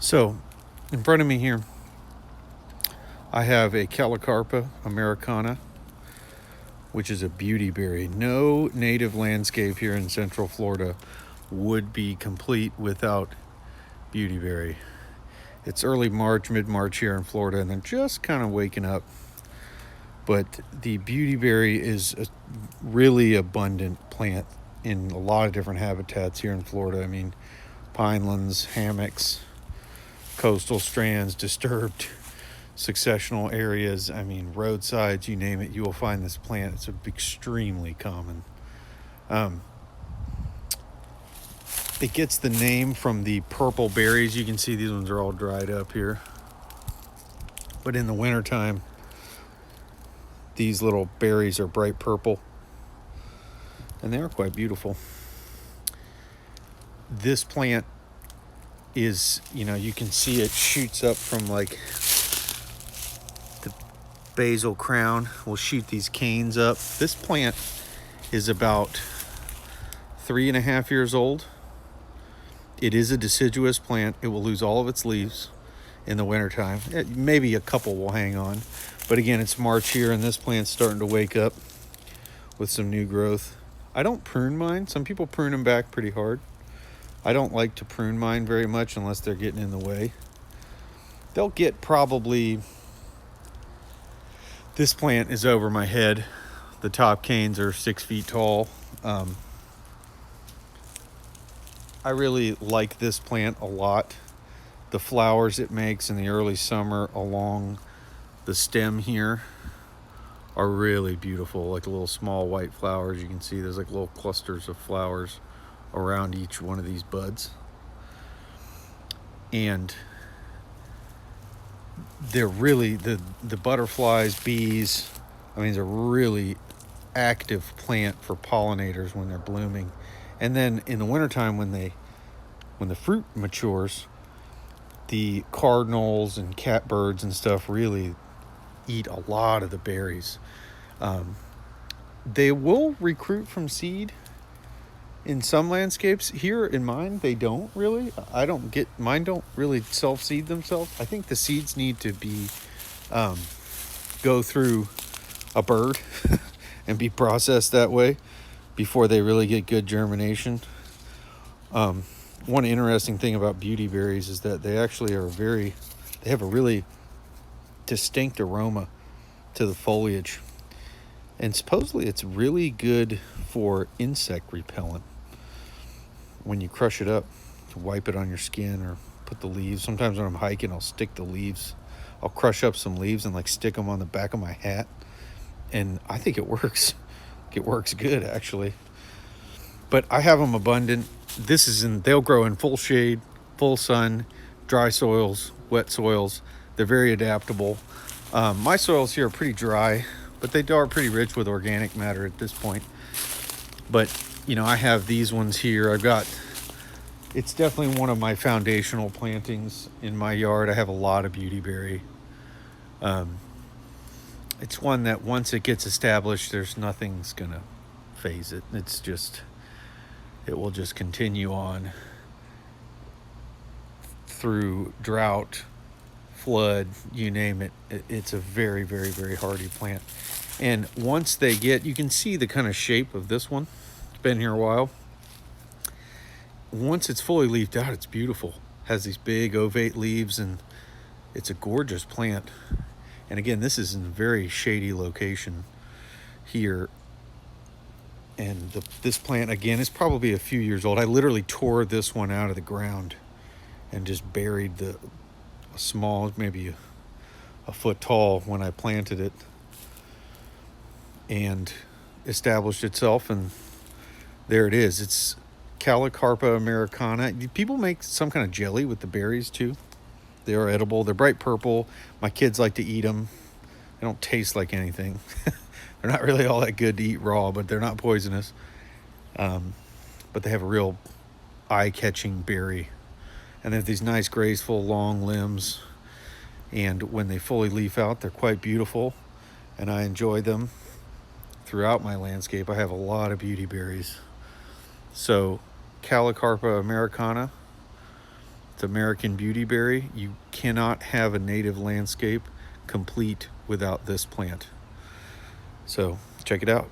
So, in front of me here, I have a Callicarpa Americana, which is a beautyberry. No native landscape here in Central Florida would be complete without beautyberry. It's early March, mid-March here in Florida, and they're just kind of waking up. But the beautyberry is a really abundant plant in a lot of different habitats here in Florida. I mean, pinelands, hammocks, coastal strands, disturbed successional areas. I mean, roadsides, you name it, you will find this plant. It's extremely common. It gets the name from the purple berries. You can see these ones are all dried up here. But in the wintertime, these little berries are bright purple, and they are quite beautiful. This plant is, you can see it shoots up from like the basal crown. Will shoot these canes up. This plant is about 3.5 years old. It is a deciduous plant. It will lose all of its leaves in the wintertime. Maybe a couple will hang on. But again, it's March here, and this plant's starting to wake up with some new growth. I don't prune mine. Some people prune them back pretty hard. I don't like to prune mine very much unless they're getting in the way. They'll get probably... This plant is over my head. The top canes are 6 feet tall. I really like this plant a lot. The flowers it makes in the early summer along the stem here are really beautiful, like little small white flowers. You can see there's like little clusters of flowers around each one of these buds. And they're really, the butterflies, bees, I mean, it's a really active plant for pollinators when they're blooming. And then in the wintertime, when the fruit matures, the cardinals and catbirds and stuff really eat a lot of the berries. They will recruit from seed in some landscapes. Here in mine, they don't really. Mine don't really self-seed themselves. I think the seeds need to be go through a bird and be processed that way before they really get good germination. One interesting thing about beautyberries is that they actually they have a really distinct aroma to the foliage. And supposedly it's really good for insect repellent. When you crush it up, to wipe it on your skin or put the leaves. Sometimes when I'm hiking, I'll stick the leaves. I'll crush up some leaves and like stick them on the back of my hat. And I think it works. It works good, actually. But I have them abundant. They'll grow in full shade, full sun, dry soils, wet soils. They're very adaptable. My soils here are pretty dry, but they are pretty rich with organic matter at this point. But, I have these ones here. It's definitely one of my foundational plantings in my yard. I have a lot of beautyberry. It's one that once it gets established, there's nothing's going to phase it. It will just continue on through drought, flood, you name it. It's a very, very, very hardy plant. And once you can see the kind of shape of this one. It's been here a while. Once it's fully leafed out, it's beautiful. Has these big ovate leaves, and it's a gorgeous plant. And again, this is in a very shady location here. And this plant, again, is probably a few years old. I literally tore this one out of the ground and just buried a small, maybe a foot tall when I planted it, and established itself. And there it is. It's Callicarpa Americana. People make some kind of jelly with the berries too. They are edible. They're bright purple. My kids like to eat them. They don't taste like anything. They're not really all that good to eat raw, but they're not poisonous. But they have a real eye-catching berry. And they have these nice, graceful, long limbs. And when they fully leaf out, they're quite beautiful. And I enjoy them throughout my landscape. I have a lot of beautyberries. So, Callicarpa Americana, It's American Beautyberry. You cannot have a native landscape complete without this plant. So check it out.